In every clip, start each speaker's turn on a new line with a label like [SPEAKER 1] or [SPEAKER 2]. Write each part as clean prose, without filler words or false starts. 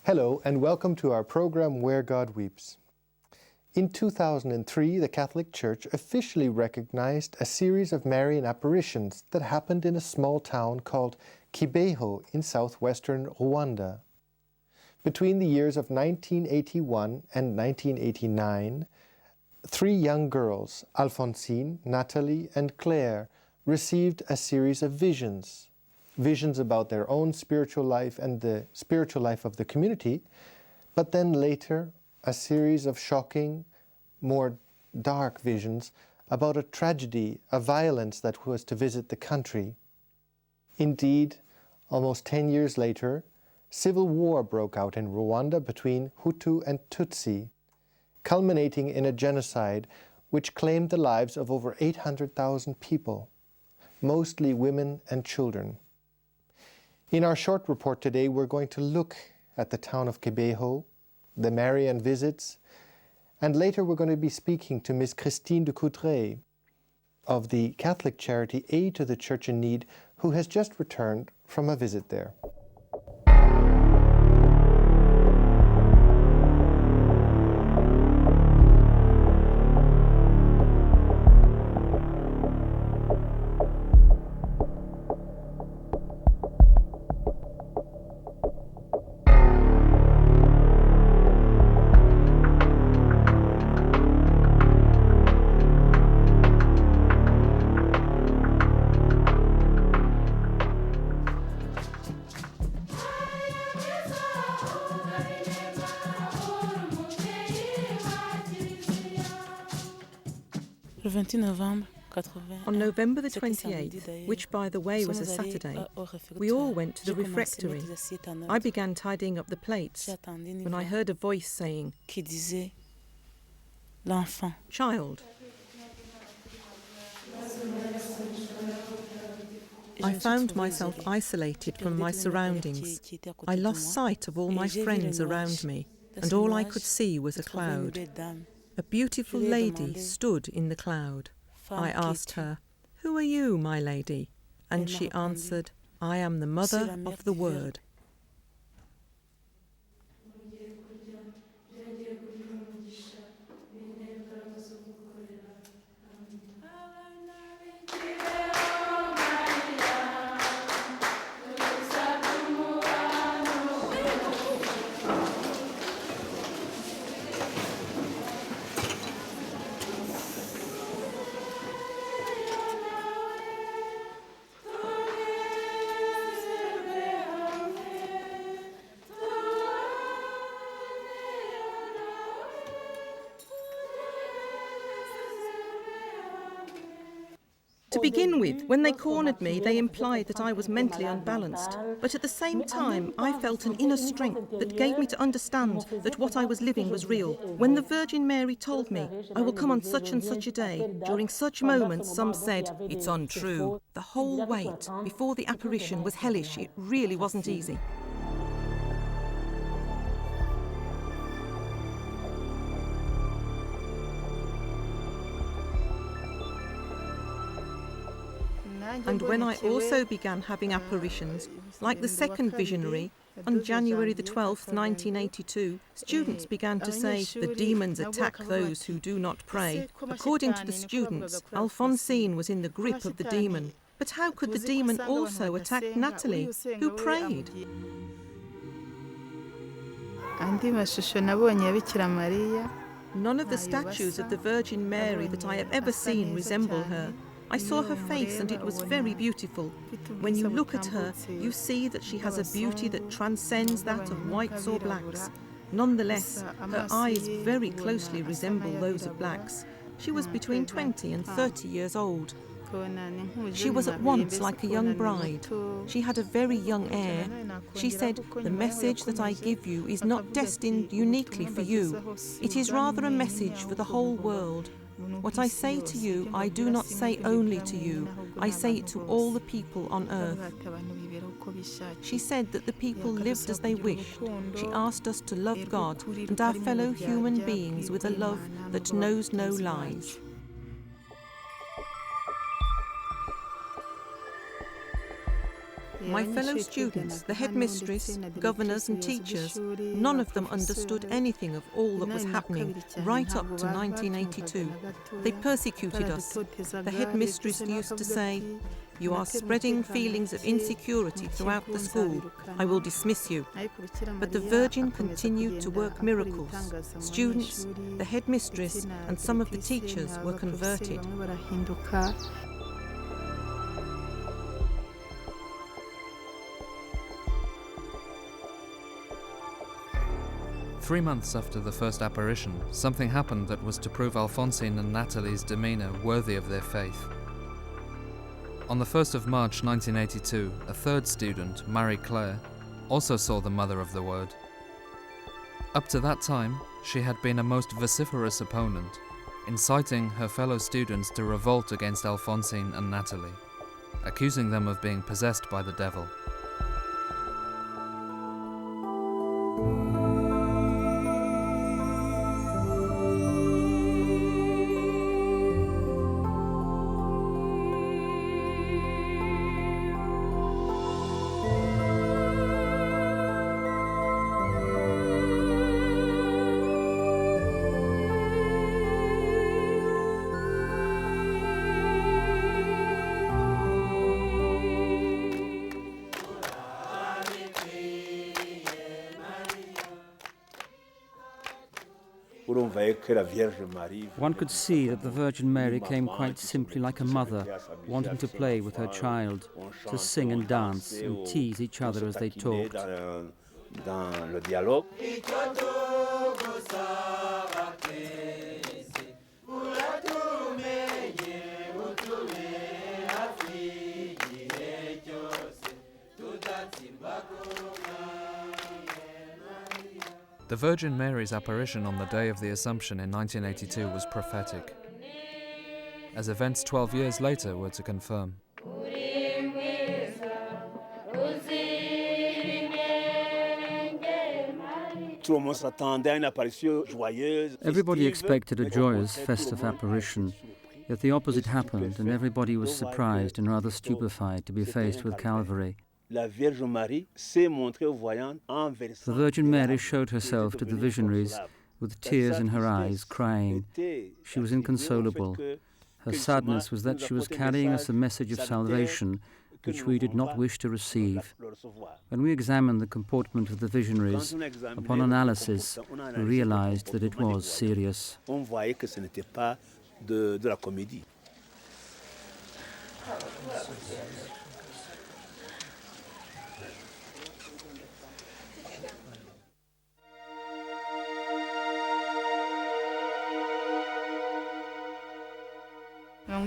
[SPEAKER 1] Hello and welcome to our program Where God Weeps. In 2003, the Catholic Church officially recognized a series of Marian apparitions that happened in a small town called Kibeho in southwestern Rwanda. Between the years of 1981 and 1989, 3 young girls, Alphonsine, Nathalie, and Claire, received a series of visions about their own spiritual life and the spiritual life of the community, but then later a series of shocking, more dark visions about a tragedy, a violence that was to visit the country. Indeed, almost 10 years later, civil war broke out in Rwanda between Hutu and Tutsi, culminating in a genocide which claimed the lives of over 800,000 people, mostly women and children. In our short report today, we're going to look at the town of Kibeho, the Marian visits, and later we're going to be speaking to Miss Christine du Coudray of the Catholic charity Aid to the Church in Need, who has just returned from a visit there.
[SPEAKER 2] On November the 28th, which by the way was a Saturday, we all went to the refectory. I began tidying up the plates when I heard a voice saying, "Child." I found myself isolated from my surroundings. I lost sight of all my friends around me, and all I could see was a cloud. A beautiful lady stood in the cloud. I asked her, "Who are you, my lady?" And she answered, "I am the mother of the Word." To begin with, when they cornered me, they implied that I was mentally unbalanced. But at the same time, I felt an inner strength that gave me to understand that what I was living was real. When the Virgin Mary told me, "I will come on such and such a day," during such moments some said, "It's untrue." The whole wait before the apparition was hellish. It really wasn't easy. And when I also began having apparitions, like the second visionary, on January the 12th, 1982, students began to say, "The demons attack those who do not pray." According to the students, Alphonsine was in the grip of the demon. But how could the demon also attack Nathalie, who prayed? None of the statues of the Virgin Mary that I have ever seen resemble her. I saw her face and it was very beautiful. When you look at her, you see that she has a beauty that transcends that of whites or blacks. Nonetheless, her eyes very closely resemble those of blacks. She was between 20 and 30 years old. She was at once like a young bride. She had a very young air. She said, "The message that I give you is not destined uniquely for you. It is rather a message for the whole world. What I say to you, I do not say only to you. I say it to all the people on earth." She said that the people lived as they wished. She asked us to love God and our fellow human beings with a love that knows no lies. My fellow students, the headmistress, governors and teachers, none of them understood anything of all that was happening right up to 1982. They persecuted us. The headmistress used to say, "You are spreading feelings of insecurity throughout the school. I will dismiss you." But the Virgin continued to work miracles. Students, the headmistress and some of the teachers were converted.
[SPEAKER 3] Three months after the first apparition, something happened that was to prove Alphonsine and Nathalie's demeanour worthy of their faith. On the 1st of March 1982, a third student, Marie Claire, also saw the Mother of the Word. Up to that time, she had been a most vociferous opponent, inciting her fellow students to revolt against Alphonsine and Nathalie, accusing them of being possessed by the devil.
[SPEAKER 4] One could see that the Virgin Mary came quite simply like a mother, wanting to play with her child, to sing and dance and tease each other as they talked.
[SPEAKER 3] The Virgin Mary's apparition on the day of the Assumption in 1982 was prophetic, as events 12 years later were to confirm.
[SPEAKER 4] Everybody expected a joyous, festive apparition, yet the opposite happened, and everybody was surprised and rather stupefied to be faced with Calvary. The Virgin Mary showed herself to the visionaries with tears in her eyes, crying. She was inconsolable. Her sadness was that she was carrying us a message of salvation which we did not wish to receive. When we examined the comportment of the visionaries, upon analysis, we realized that it was serious.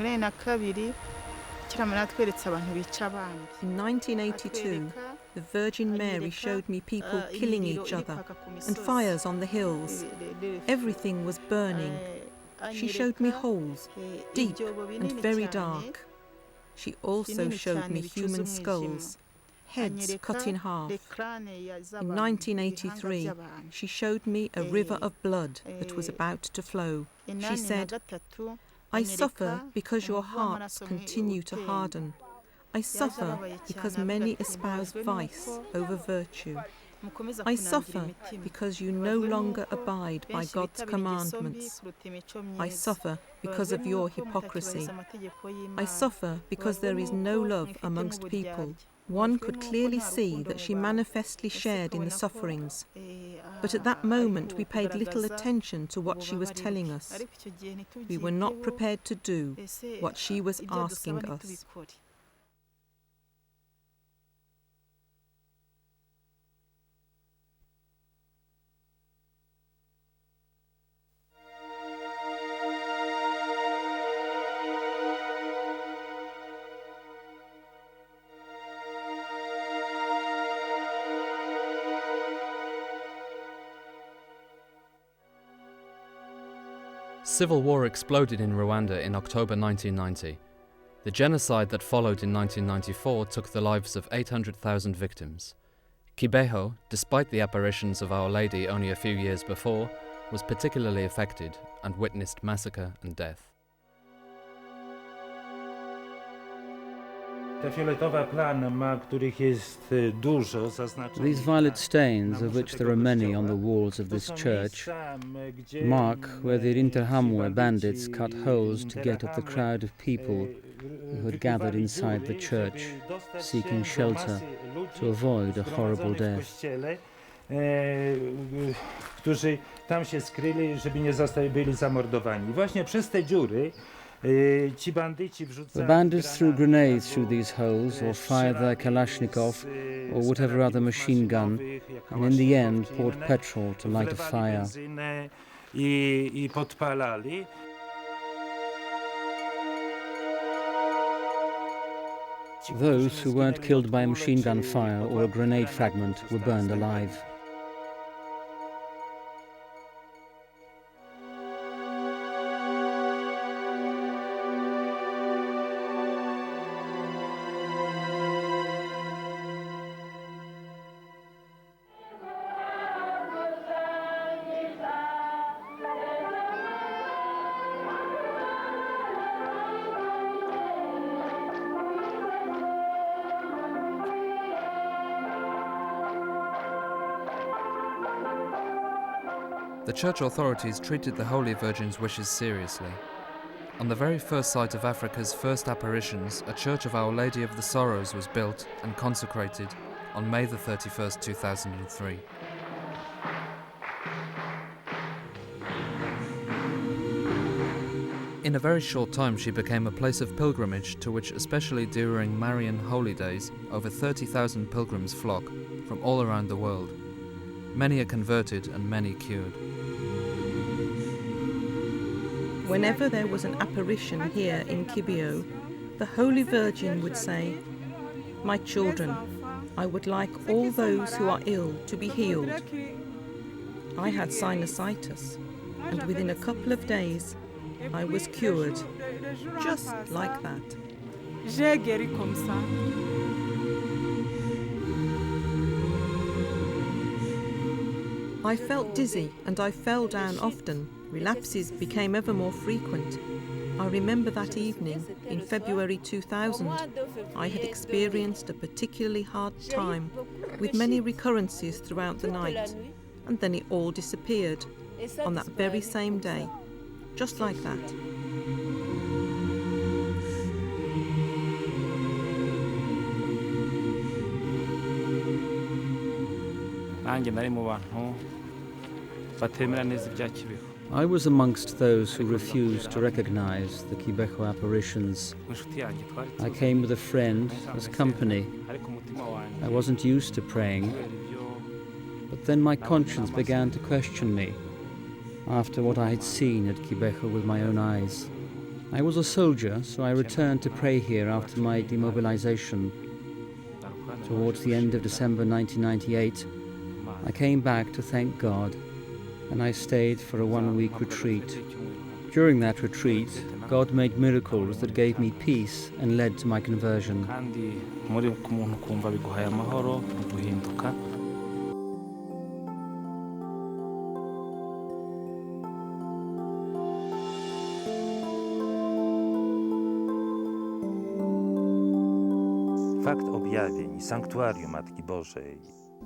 [SPEAKER 2] In 1982, the Virgin Mary showed me people killing each other and fires on the hills. Everything was burning. She showed me holes, deep and very dark. She also showed me human skulls, heads cut in half. In 1983, she showed me a river of blood that was about to flow. She said, "I suffer because your hearts continue to harden. I suffer because many espouse vice over virtue. I suffer because you no longer abide by God's commandments. I suffer because of your hypocrisy. I suffer because there is no love amongst people." One could clearly see that she manifestly shared in the sufferings. But at that moment we paid little attention to what she was telling us. We were not prepared to do what she was asking us.
[SPEAKER 3] Civil war exploded in Rwanda in October 1990. The genocide that followed in 1994 took the lives of 800,000 victims. Kibeho, despite the apparitions of Our Lady only a few years before, was particularly affected and witnessed massacre and death.
[SPEAKER 4] These violet stains, of which there are many on the walls of this church, mark where the Interahamwe bandits cut holes to get at the crowd of people who had gathered inside the church, seeking shelter to avoid a horrible death.
[SPEAKER 5] Którzy tam się skryli, żeby nie byli zamordowani. Właśnie przez te dziury ci bandyci wrzucali.
[SPEAKER 4] The bandits threw grenades through these holes or fired their Kalashnikov or whatever other machine gun, and in the end poured petrol to light a fire.
[SPEAKER 5] I podpalali.
[SPEAKER 4] Those who weren't killed by a machine gun fire or a grenade fragment were burned alive.
[SPEAKER 3] The church authorities treated the Holy Virgin's wishes seriously. On the very first site of Africa's first apparitions, a church of Our Lady of the Sorrows was built and consecrated on May the 31st, 2003. In a very short time she became a place of pilgrimage to which, especially during Marian holy days, over 30,000 pilgrims flock from all around the world. Many are converted and many cured.
[SPEAKER 2] Whenever there was an apparition here in Kibeho, the Holy Virgin would say, "My children, I would like all those who are ill to be healed." I had sinusitis, and within a couple of days I was cured, just like that.
[SPEAKER 6] J'ai guéri comme ça.
[SPEAKER 2] I felt dizzy and I fell down often. Relapses became ever more frequent. I remember that evening in February 2000, I had experienced a particularly hard time with many recurrences throughout the night, and then it all disappeared on that very same day, just like that.
[SPEAKER 4] I was amongst those who refused to recognize the Kibeho apparitions. I came with a friend as company. I wasn't used to praying, but then my conscience began to question me after what I had seen at Kibeho with my own eyes. I was a soldier, so I returned to pray here after my demobilization. Towards the end of December 1998, I came back to thank God, and I stayed for a one-week retreat. During that retreat, God made miracles that gave me peace and led to my conversion.
[SPEAKER 5] Fakt objawień, sanktuarium Matki Bożej.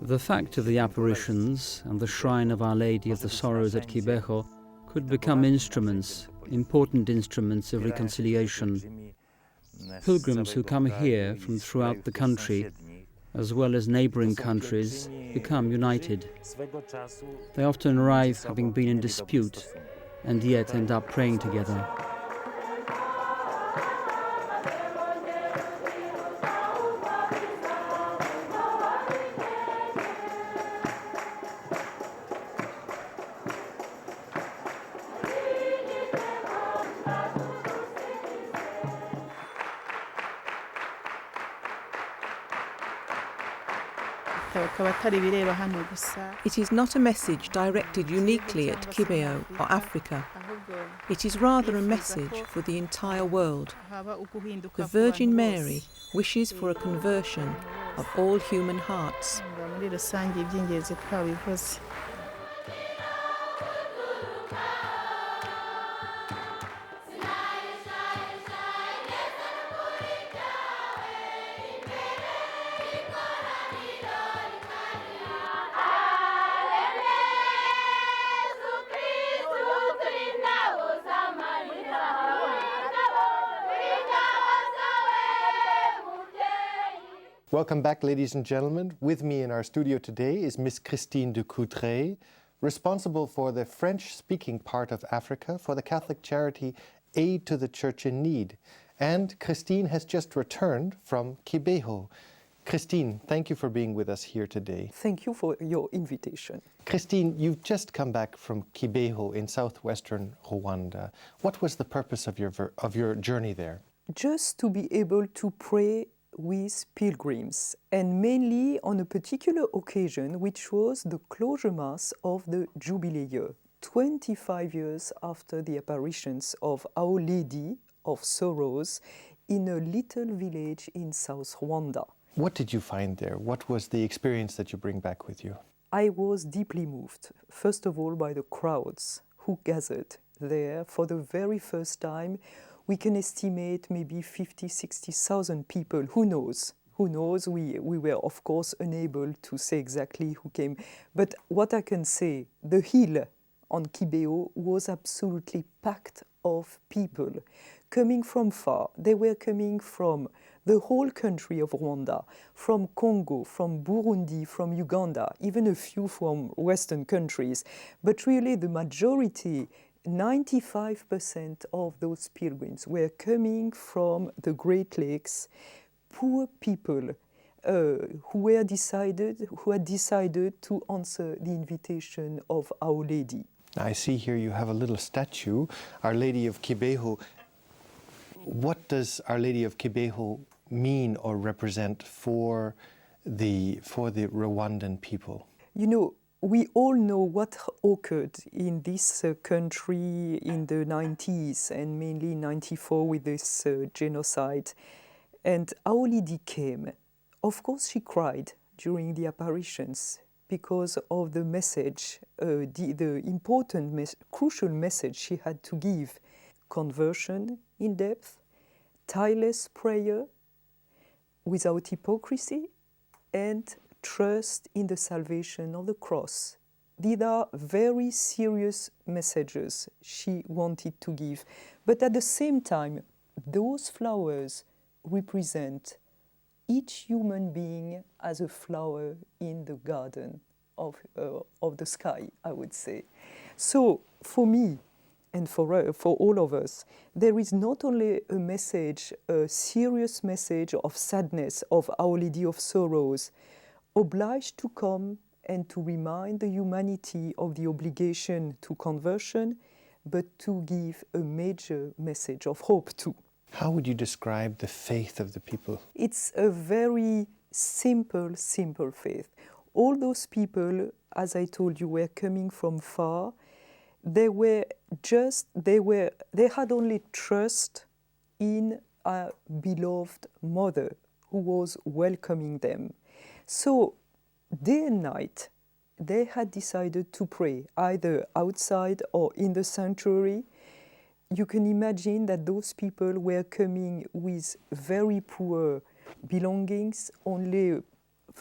[SPEAKER 4] The fact of the apparitions and the shrine of Our Lady of the Sorrows at Kibeho could become instruments, important instruments of reconciliation. Pilgrims who come here from throughout the country, as well as neighboring countries, become united. They often arrive having been in dispute, and yet end up praying together.
[SPEAKER 2] It is not a message directed uniquely at Kibeho or Africa. It is rather a message for the entire world. The Virgin Mary wishes for a conversion of all human hearts.
[SPEAKER 1] Welcome back, ladies and gentlemen. With me in our studio today is Miss Christine du Coudray, responsible for the French-speaking part of Africa for the Catholic charity Aid to the Church in Need. And Christine has just returned from Kibeho. Christine, thank you for being with us here today.
[SPEAKER 7] Thank you for your invitation.
[SPEAKER 1] Christine, you've just come back from Kibeho in southwestern Rwanda. What was the purpose of your journey there?
[SPEAKER 7] Just to be able to pray with pilgrims, and mainly on a particular occasion, which was the closure mass of the Jubilee year, 25 years after the apparitions of Our Lady of Sorrows in a little village in South Rwanda.
[SPEAKER 1] What did you find there? What was the experience that you bring back with you?
[SPEAKER 7] I was deeply moved, first of all, by the crowds who gathered there for the very first time. We can estimate maybe 50, 60,000 people. Who knows? Who knows? We were, of course, unable to say exactly who came. But what I can say, the hill on Kibeho was absolutely packed of people coming from far. They were coming from the whole country of Rwanda, from Congo, from Burundi, from Uganda, even a few from Western countries. But really the majority, 95% of those pilgrims were coming from the Great Lakes, poor people who had decided to answer the invitation of Our Lady.
[SPEAKER 1] I see here you have a little statue, Our Lady of Kibeho. What does Our Lady of Kibeho mean or represent for the Rwandan people?
[SPEAKER 7] You know, we all know what occurred in this country in the 90s and mainly in 94 with this genocide. And Our Lady came. Of course, she cried during the apparitions because of the message, the important, crucial message she had to give. Conversion in depth, tireless prayer, without hypocrisy, and trust in the salvation of the cross. These are very serious messages she wanted to give. But at the same time, those flowers represent each human being as a flower in the garden of the sky, I would say. So for me, and for all of us, there is not only a message, a serious message of sadness of Our Lady of Sorrows, obliged to come and to remind the humanity of the obligation to conversion, but to give a major message of hope too.
[SPEAKER 1] How would you describe the faith of the people?
[SPEAKER 7] It's a very simple faith. All those people, as I told you, were coming from far. They had only trust in a beloved mother who was welcoming them. So day and night, they had decided to pray either outside or in the sanctuary. You can imagine that those people were coming with very poor belongings, only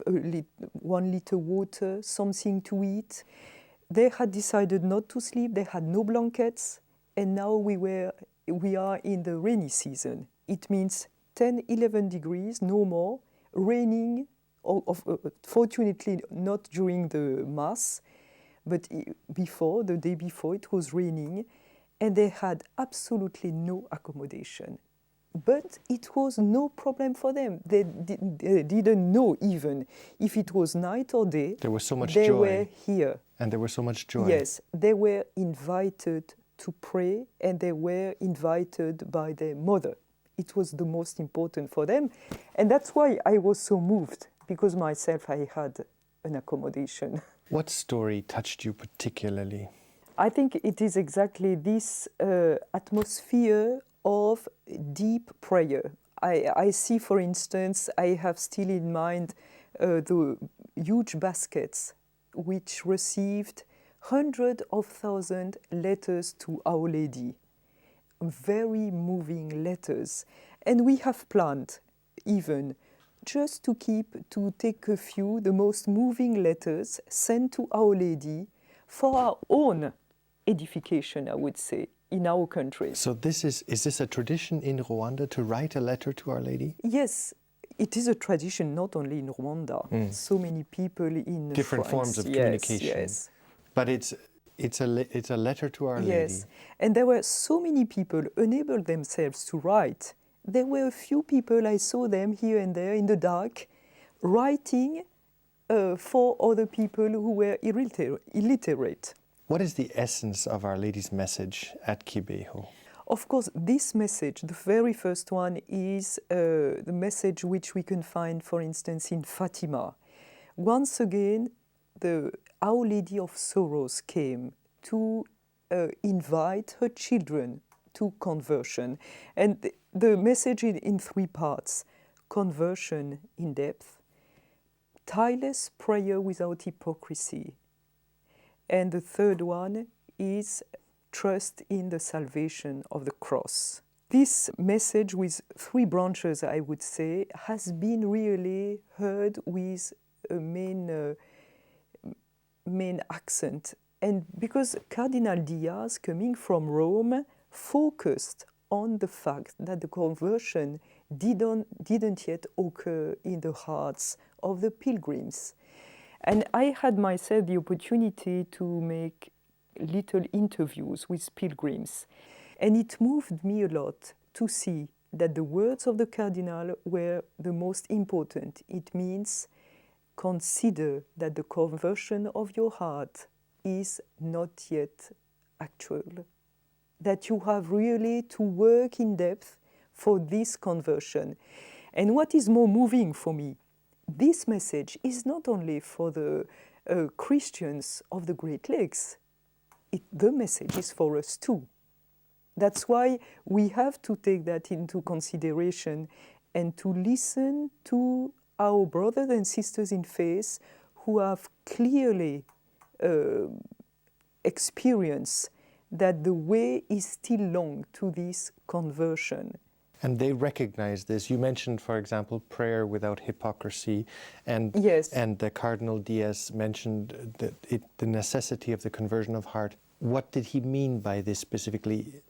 [SPEAKER 7] 1 liter water, something to eat. They had decided not to sleep, they had no blankets, and now we are in the rainy season. It means 10, 11 degrees, no more, raining, fortunately not during the Mass, but the day before it was raining, and they had absolutely no accommodation. But it was no problem for them. They didn't know even if it was night or day.
[SPEAKER 1] There was so much
[SPEAKER 7] joy. They were here.
[SPEAKER 1] And there was so much joy.
[SPEAKER 7] Yes, they were invited to pray, and they were invited by their mother. It was the most important for them. And that's why I was so moved, because myself I had an accommodation.
[SPEAKER 1] What story touched you particularly?
[SPEAKER 7] I think it is exactly this atmosphere of deep prayer. I see, for instance, I have still in mind the huge baskets which received hundreds of thousands letters to Our Lady. Very moving letters. And we have planned even just to take a few, the most moving letters sent to Our Lady for our own edification, I would say, in our country.
[SPEAKER 1] So is this a tradition in Rwanda to write a letter to Our Lady?
[SPEAKER 7] Yes. It is a tradition not only in Rwanda. So many people in
[SPEAKER 1] different
[SPEAKER 7] shrines.
[SPEAKER 1] forms of
[SPEAKER 7] Yes,
[SPEAKER 1] communication.
[SPEAKER 7] yes.
[SPEAKER 1] But it's a letter to Our Lady.
[SPEAKER 7] Yes, and there were so many people unable themselves to write. There were a few people, I saw them here and there in the dark, writing for other people who were illiterate.
[SPEAKER 1] What is the essence of Our Lady's message at Kibeho?
[SPEAKER 7] Of course, this message, the very first one, is the message which we can find, for instance, in Fatima. Once again, the Our Lady of Sorrows came to invite her children to conversion. And the message is in three parts: conversion in depth, tireless prayer without hypocrisy, and the third one is trust in the salvation of the cross. This message with three branches, I would say, has been really heard with a main accent. And because Cardinal Diaz, coming from Rome, focused on the fact that the conversion didn't yet occur in the hearts of the pilgrims. And I had myself the opportunity to make little interviews with pilgrims. And it moved me a lot to see that the words of the Cardinal were the most important. It means, consider that the conversion of your heart is not yet actual. That you have really to work in depth for this conversion. And what is more moving for me, this message is not only for the Christians of the Great Lakes. The message is for us too. That's why we have to take that into consideration and to listen to our brothers and sisters in faith who have clearly experienced that the way is still long to this conversion.
[SPEAKER 1] And they recognize this. You mentioned, for example, prayer without hypocrisy, and
[SPEAKER 7] Yes.
[SPEAKER 1] and the Cardinal Diaz mentioned the necessity of the conversion of heart. What did he mean by this specifically?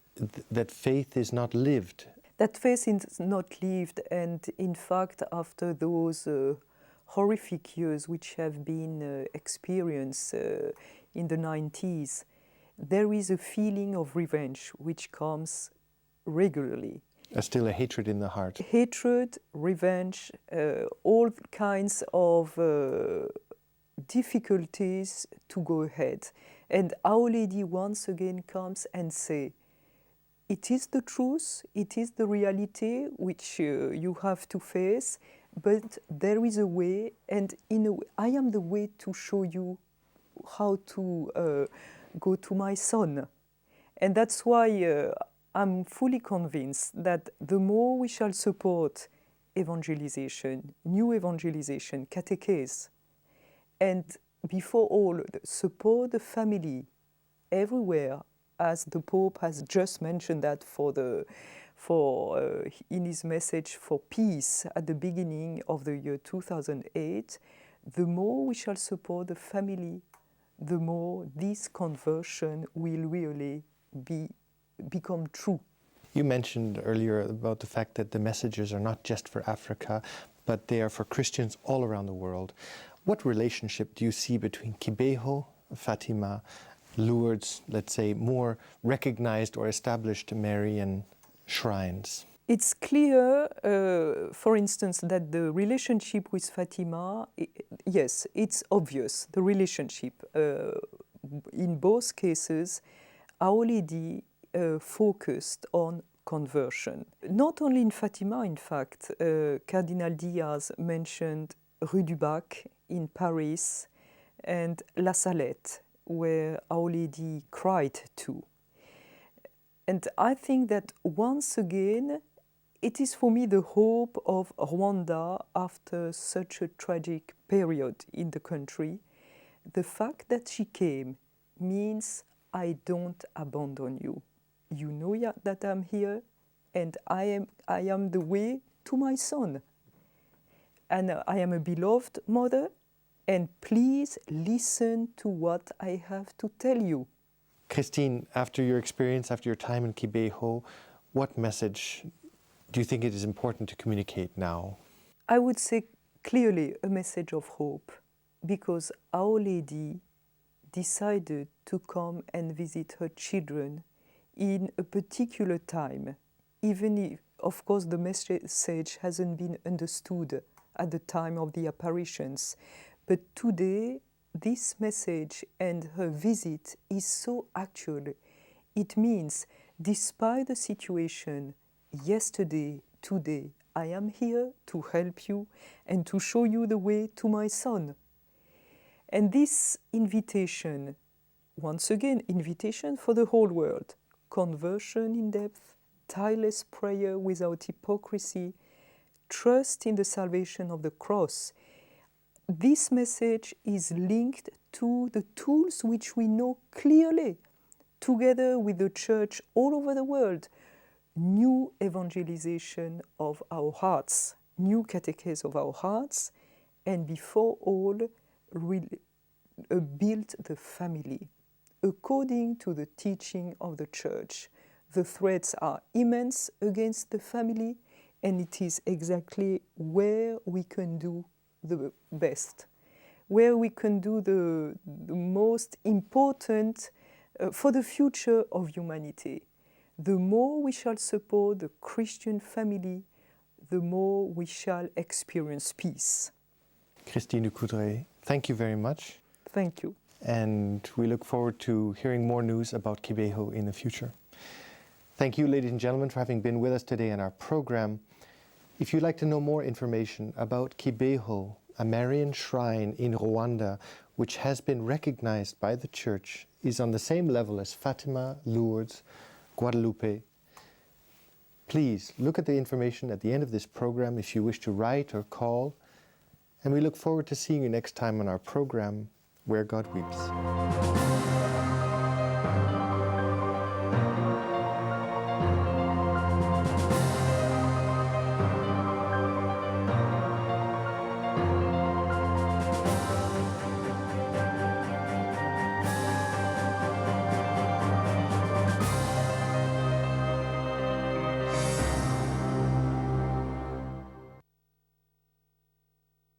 [SPEAKER 1] That faith is not lived.
[SPEAKER 7] That faith is not lived, and in fact, after those horrific years which have been experienced in the 90s, there is a feeling of revenge which comes regularly.
[SPEAKER 1] Still a hatred in the heart.
[SPEAKER 7] Hatred, revenge, all kinds of difficulties to go ahead. And Our Lady once again comes and says, it is the truth, it is the reality which you have to face, but there is a way, and I am the way to show you how to go to my son. And that's why I'm fully convinced that the more we shall support evangelization, new evangelization, catechese, and before all, support the family everywhere, as the Pope has just mentioned that in his message for peace at the beginning of the year 2008, the more we shall support the family, the more this conversion will really become true.
[SPEAKER 1] You mentioned earlier about the fact that the messages are not just for Africa, but they are for Christians all around the world. What relationship do you see between Kibeho, Fatima, Lourdes, let's say, more recognized or established Marian shrines?
[SPEAKER 7] It's clear, for instance, that the relationship with Fatima, yes, it's obvious, the relationship. In both cases, Our Lady focused on conversion. Not only in Fatima, in fact, Cardinal Diaz mentioned Rue du Bac in Paris and La Salette, where Our Lady cried too. And I think that once again, it is for me the hope of Rwanda after such a tragic period in the country. The fact that she came means I don't abandon you. You know that I'm here, and I am the way to my son. And I am a beloved mother, and please listen to what I have to tell you.
[SPEAKER 1] Christine, after your experience, after your time in Kibeho, what message do you think it is important to communicate now?
[SPEAKER 7] I would say clearly a message of hope, because Our Lady decided to come and visit her children in a particular time, even if, of course, the message hasn't been understood at the time of the apparitions. But today, this message and her visit is so actual. It means, despite the situation, yesterday, today, I am here to help you and to show you the way to my son. And this invitation, once again, invitation for the whole world, conversion in depth, tireless prayer without hypocrisy, trust in the salvation of the cross. This message is linked to the tools which we know clearly, together with the Church all over the world. New evangelization of our hearts, new catechese of our hearts, and before all, build the family according to the teaching of the Church. The threats are immense against the family, and it is exactly where we can do the best, where we can do the most important for the future of humanity. The more we shall support the Christian family, the more we shall experience peace.
[SPEAKER 1] Christine du Coudray, thank you very much.
[SPEAKER 7] Thank you.
[SPEAKER 1] And we look forward to hearing more news about Kibeho in the future. Thank you, ladies and gentlemen, for having been with us today in our program. If you'd like to know more information about Kibeho, a Marian shrine in Rwanda, which has been recognized by the Church, is on the same level as Fatima, Lourdes, Guadalupe. Please look at the information at the end of this program if you wish to write or call. And we look forward to seeing you next time on our program, Where God Weeps.